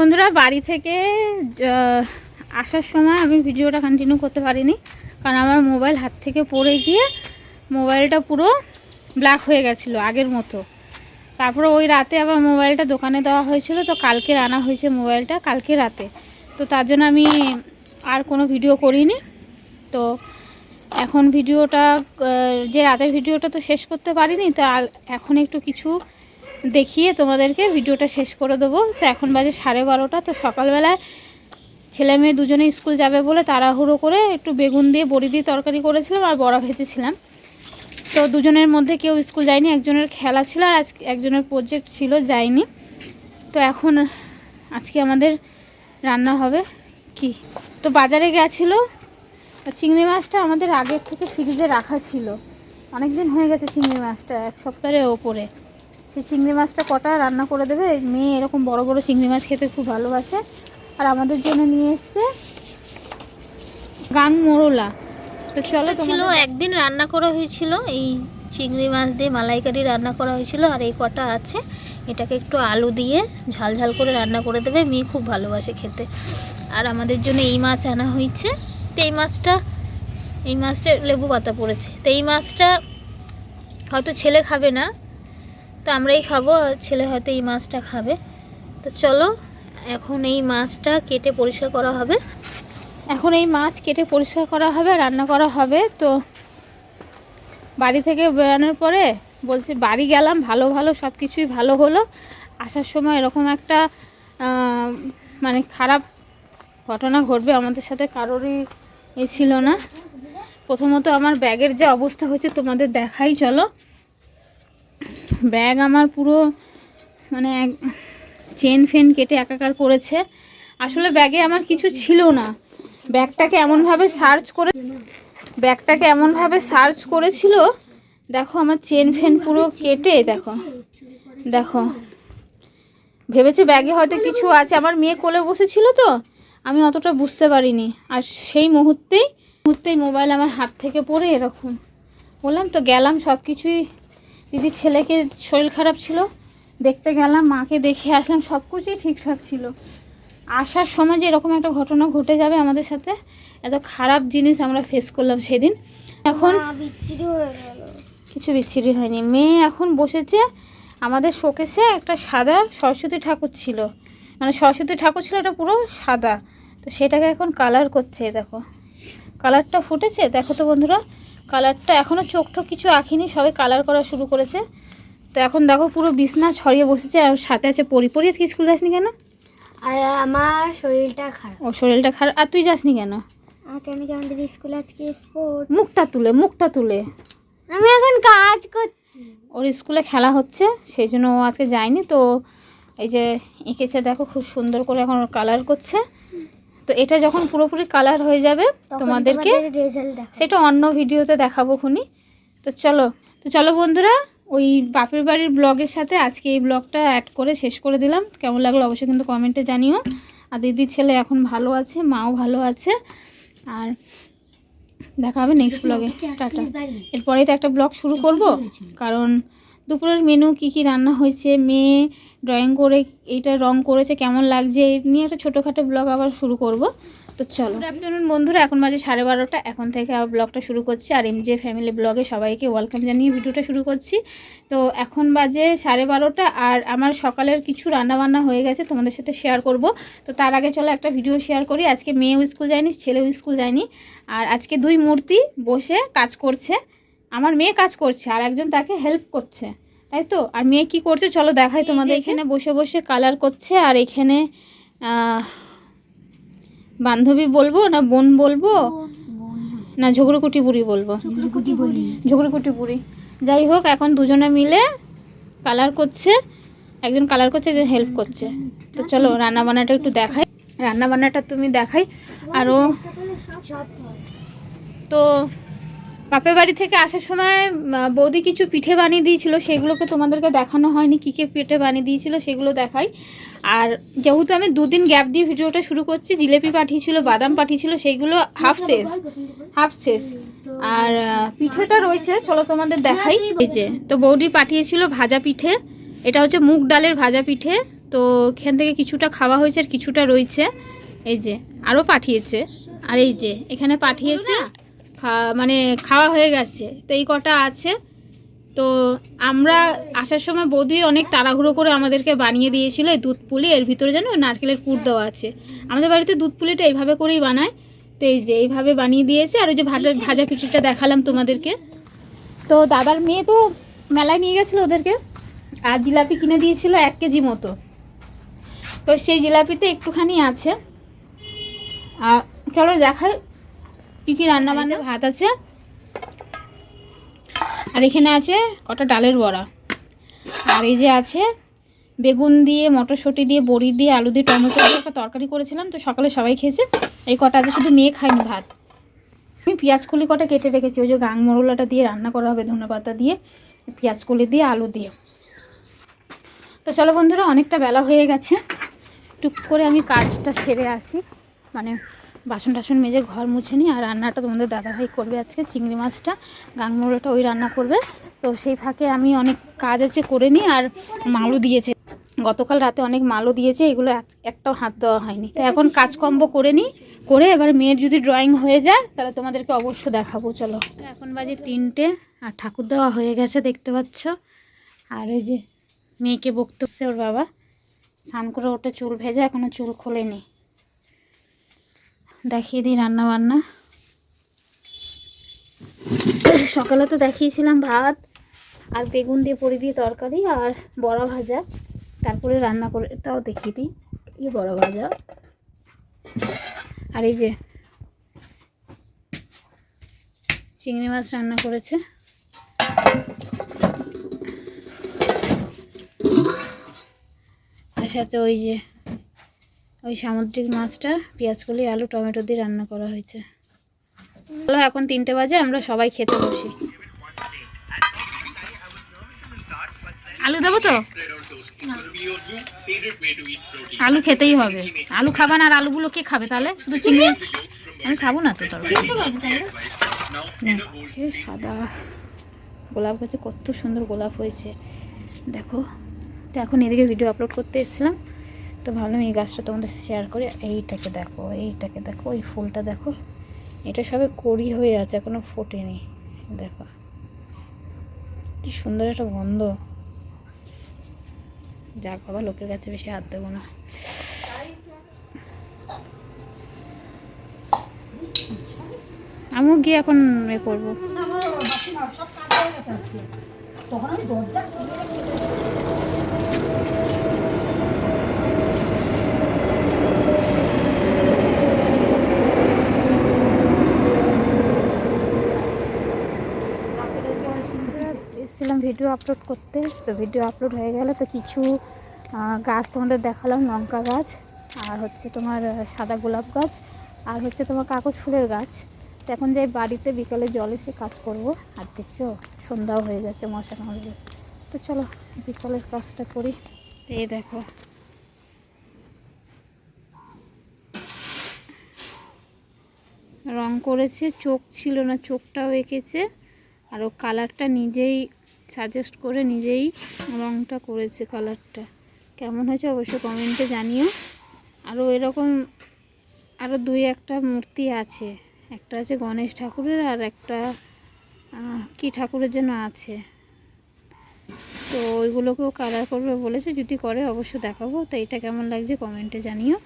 বন্ধুরা বাড়ি থেকে আসার সময় আমি ভিডিওটা কন্টিনিউ করতে পারিনি, কারণ আমার মোবাইল হাত থেকে পড়ে গিয়ে মোবাইলটা পুরো ব্ল্যাক হয়ে গেছিলো আগের মতো। তারপরে ওই রাতে আবার মোবাইলটা দোকানে দেওয়া হয়েছিল, তো কালকে আনা হয়েছে মোবাইলটা কালকে রাতে, তো তার জন্য আমি আর কোনো ভিডিও করিনি। তো এখন ভিডিওটা যে রাতের ভিডিওটা তো শেষ করতে পারিনি, তো এখন একটু কিছু দেখিয়ে তোমাদেরকে ভিডিওটা শেষ করে দেবো। তো এখন বাজে 12:30। তো সকালবেলায় ছেলে মেয়ে দুজনে স্কুল যাবে বলে তাড়াহুড়ো করে একটু বেগুন দিয়ে বড়ি দিয়ে তরকারি করেছিলাম আর বড়া ভেজেছিলাম। তো দুজনের মধ্যে কেউ স্কুল যায়নি, একজনের খেলা ছিল আর একজনের প্রজেক্ট ছিল, যায়নি। তো এখন আজকে আমাদের রান্না হবে কি, তো বাজারে গেছিলো। চিংড়ি মাছটা আমাদের আগের থেকে ফ্রিজে রাখা ছিল, অনেক দিন হয়ে গেছে চিংড়ি মাছটা, 1 সপ্তাহের ওপরে। সেই চিংড়ি মাছটা কটা রান্না করে দেবে। মেয়ে এরকম বড় বড় চিংড়ি মাছ খেতে খুব ভালোবাসে, আর আমাদের জন্য নিয়ে এসছে গাং মোরলা। তো চলো, ছিল একদিন রান্না করা হয়েছিল এই চিংড়ি মাছ দিয়ে মালাইকারি রান্না করা হয়েছিল, আর এই কটা আছে, এটাকে একটু আলু দিয়ে ঝাল ঝাল করে রান্না করে দেবে, মেয়ে খুব ভালোবাসে খেতে। আর আমাদের জন্য এই মাছ আনা হয়েছে। তো এই মাছটা লেবু পাতা পড়েছে, তো এই মাছটা হয়তো ছেলে খাবে না, তো আমরাই খাবো, ছেলে হয়তো এই মাছটা খাবে। তো চলো এখন এই মাছটা কেটে পরিষ্কার করা হবে, রান্না করা হবে। তো বাড়ি থেকে বেরোনোর পরে বলছি বাড়ি গেলাম, ভালো সব কিছুই ভালো হলো। আসার সময় এরকম একটা মানে খারাপ ঘটনা ঘটবে আমাদের সাথে কারোরই ছিল না। প্রথমত আমার ব্যাগের যে অবস্থা হয়েছে তোমাদের দেখাই, চলো। ব্যাগ আমার পুরো মানে চেন ফেন কেটে একাকার করেছে। আসলে ব্যাগে আমার কিছু ছিল না, ব্যাগটাকে এমনভাবে সার্চ করেছিল, দেখো আমার চেন ফেন পুরো কেটে, দেখো ভেবেছে ব্যাগে হয়তো কিছু আছে। আমার মেয়ে কোলে বসেছিল, তো আমি অতটা বুঝতে পারিনি। আর সেই মুহূর্তেই মোবাইল আমার হাত থেকে পড়ে এরকম বললাম। তো গেলাম, সব কিছুই দিদির ছেলেকে শরীর খারাপ ছিল, দেখতে গেলাম, মাকে দেখে আসলাম, সব কিছুই ঠিকঠাক ছিল। আসার সময় যে এরকম একটা ঘটনা ঘটে যাবে আমাদের সাথে, এত খারাপ জিনিস আমরা ফেস করলাম সেদিন। এখন কিছু বিচ্ছিরি হয়নি। মেয়ে এখন বসেছে আমাদের শোকেসে, একটা সাদা সরস্বতী ঠাকুর ছিল, এটা পুরো সাদা। তো সেটাকে এখন কালার করছে, দেখো কালারটা ফুটেছে, দেখো তো বন্ধুরা, কালারটা এখনও চোখ কিছু আঁকিনি, সবে কালার করা শুরু করেছে। তো এখন দেখো পুরো বিছনা ছড়িয়ে বসেছে, আর সাথে আছে পরি। আজকে স্কুল যাসনি কেন? আমার শরীরটা খারাপ। ও শরীরটা খারাপ, আর তুই যাসনি কেন? আমাদের স্কুলে আজকে স্পোর্ট। মুখটা তুলে আমি এখন কাজ করছি। ওর স্কুলে খেলা হচ্ছে, সেই জন্য ও আজকে যায়নি। তো এই যে এঁকেছে দেখো, খুব সুন্দর করে এখন কালার করছে। তো এটা যখন পুরোপুরি কালার হয়ে যাবে তোমাদেরকে সেটা অন্য ভিডিওতে দেখাবো খুনি। তো চলো বন্ধুরা, ওই বাপের বাড়ির ব্লগের সাথে আজকে এই ব্লগটা অ্যাড করে শেষ করে দিলাম। কেমন লাগলো অবশ্যই কিন্তু কমেন্টে জানিও। আর দিদির ছেলে এখন ভালো আছে, মাও ভালো আছে, আর দেখা হবে নেক্সট ব্লগে। টাটা। এরপরেই তো একটা ব্লগ শুরু করব, কারণ দুপুরের মেনু কি রান্না হয়েছে, মেয়ে ড্রয়িং করে এইটা রং করেছে, কেমন লাগছে, এই নিয়ে একটা ছোটোখাটো ব্লগ আবার শুরু করব। তো চলো, গুড আফটারনুন বন্ধুরা, এখন বাজে 12:30। এখন থেকে আবার ব্লগটা শুরু করছি, আর এমজে ফ্যামিলি ব্লগে সবাইকে ওয়েলকাম জানিয়ে ভিডিওটা শুরু করছি। তো এখন বাজে 12:30, আর আমার সকালের কিছু রান্নাবান্না হয়ে গেছে, তোমাদের সাথে শেয়ার করব। তো তার আগে চলো একটা ভিডিও শেয়ার করি। আজকে মেয়েও স্কুল যায়নি, ছেলেও স্কুল যায়নি, আর আজকে 2 মূর্তি বসে কাজ করছে। আমার মেয়ে কাজ করছে, আর একজন তাকে হেল্প করছে, তাই তো। আর মেয়ে কি করছে চলো দেখাই তোমাদের। এখানে বসে বসে কালার করছে, আর এখানে বান্ধবী বলবো না বোন বলবো না ঝগড়ুকুটি বুড়ি বলবো, ঝগড়ুকুটি বুড়ি, যাই হোক, এখন দুজনে মিলে কালার করছে, একজন কালার করছে, একজন হেল্প করছে। তো চলো রান্নাবান্নাটা একটু দেখাই, তুমি দেখাই। আরও তো বাপের বাড়ি থেকে আসার সময় বৌদি কিছু পিঠে বানিয়ে দিয়েছিল, সেগুলোকে তোমাদেরকে দেখানো হয়নি, কী পিঠে বানিয়ে দিয়েছিল সেগুলো দেখাই। আর যেহেতু আমি 2 দিন গ্যাপ দিয়ে ভিডিওটা শুরু করছি, জিলেপি পাঠিয়েছিল, বাদাম পাঠিয়েছিল, সেইগুলো হাফ শেষ, আর পিঠেটা রয়েছে, চলো তোমাদের দেখাই। এই যে তো বৌদি পাঠিয়েছিল ভাজা পিঠে, এটা হচ্ছে মুগ ডালের ভাজা পিঠে। তো তো এখান থেকে কিছুটা খাওয়া হয়েছে আর কিছুটা রয়েছে, এই যে আরও পাঠিয়েছে। আর এই যে এখানে পাঠিয়েছে, মানে খাওয়া হয়ে গেছে, তো এই কটা আছে। তো আমরা আসার সময় বৌদি অনেক তাড়াহুড়ো করে আমাদেরকে বানিয়ে দিয়েছিল এই দুধ পুলি। এর ভিতরে যেন নারকেলের পুর দেওয়া আছে। আমাদের বাড়িতে দুধ পুলিটা এইভাবে করেই বানায়, তো এই যে এইভাবে বানিয়ে দিয়েছে। আর ওই যে ভাজা পিঠেটা দেখালাম তোমাদেরকে। তো দাদার মেয়ে তো মেলায় নিয়ে গেছিলো ওদেরকে, আর জিলাপি কিনে দিয়েছিল 1 কেজি মতো। তো সেই জিলাপিতে একটুখানি আছে। আর চলো দেখাই কী কী রান্না বান্না। ভাত আছে, আর এখানে আছে কটা ডালের বড়া, আর এই যে আছে বেগুন দিয়ে, মটরশুঁটি দিয়ে, বড়ি দিয়ে, আলু দিয়ে, টমেটো দিয়ে একটা তরকারি করেছিলাম, তো সকালে সবাই খেয়েছে। এই কটা আছে, শুধু মেয়ে খায়নি ভাত। আমি পেঁয়াজকলি কটা কেটে রেখেছি, ওই যে গাং মরলাটা দিয়ে রান্না করা হবে, ধনেপাতা দিয়ে, পেঁয়াজকলি দিয়ে, আলু দিয়ে। তো চলো বন্ধুরা, অনেকটা বেলা হয়ে গেছে, টুক করে আমি কাজটা সেরে আসি, মানে বাসন টাসন মেজে ঘর মুছে নিই। আর রান্নাটা তোমাদের দাদাভাই করবে আজকে, চিংড়ি মাছটা, গাংমোড়াটা ওই রান্না করবে। তো সেই ফাঁকে আমি অনেক কাজ আছে করে নিই। আর মালও দিয়েছে, গতকাল রাতে অনেক মালও দিয়েছে, এগুলো একটাও হাত দেওয়া হয়নি। তো এখন কাজকর্ম করে নিই, করে এবার মেয়ের যদি ড্রয়িং হয়ে যায় তাহলে তোমাদেরকে অবশ্য দেখাবো। চলো, এখন বাজে 3টে, আর ঠাকুর দেওয়া হয়ে গেছে দেখতে পাচ্ছ। আর এই যে মেয়েকে বকতে হচ্ছে ওর বাবা, স্নান করে ওটা চুল ভেজা, এখনও চুল খোলেনি। দেখিয়ে দিই রান্না বান্না। সকালে তো দেখিয়েছিলাম ভাত আর বেগুন দিয়ে বড়ি দিয়ে তরকারি আর বড়া ভাজা, তারপরে রান্না করে তাও দেখিয়ে দিই এই বড়া ভাজা। আর এই যে চিংড়ি মাছ রান্না করেছে। আর সাথে ওই যে ওই সামুদ্রিক মাছটা পেঁয়াজকলি, আলু, টমেটো দিয়ে রান্না করা হয়েছে। চলো, এখন 3টে বাজে, আমরা সবাই খেতে বসি। আলু দেবো তো? আলু খেতেই হবে, আলু খাবা না? আর আলুগুলো কে খাবে তাহলে? শুধু চিংড়ি আমি খাবো না তো। তরকারি সাদা গোলাপ গাছে কত সুন্দর গোলাপ হয়েছে দেখো। তো এখন এদিকে ভিডিও আপলোড করতে এসেছিলাম, তো ভাবলাম এই গাছটা তোমাদের শেয়ার করে। এইটাকে দেখো, এইটাকে দেখো, এই ফুলটা দেখো, এটা সবে কড়ি হয়ে আছে, এখনো ফোটেনি। দেখো কি সুন্দর একটা গন্ধ। যাক বাবা, লোকের কাছে বেশি হাত দেবো না। আমিও গিয়ে এখন এ করবো। এসেছিলাম ভিডিও আপলোড করতে, তো ভিডিও আপলোড হয়ে গেলে তো কিছু গাছ তোমাদের দেখালাম, লঙ্কা গাছ, আর হচ্ছে তোমার সাদা গোলাপ গাছ, আর হচ্ছে তোমার কাগজ ফুলের গাছ। তো এখন যাই বাড়িতে, বিকালে জল এসে কাজ করব। আর দেখছো সন্ধ্যাও হয়ে গেছে, মশা কামড়ে। তো চলো বিকালের কাজটা করি। এই দেখো রং করেছে, চোখ ছিল না, চোখটাও এঁকেছে, আর ও কালারটা নিজেই সাজেস্ট করে নিজেই রংটা করেছে। কালারটা কেমন হয়েছে অবশ্যই কমেন্টে জানিও। আরও এরকম আরও 2-1টা মূর্তি আছে, একটা আছে গণেশ ঠাকুরের, আর একটা কি ঠাকুরের যেন আছে। তো ওইগুলোকেও কালার করবে বলেছে, যদি করে অবশ্য দেখাবো। তো এটা কেমন লাগছে কমেন্টে জানিও।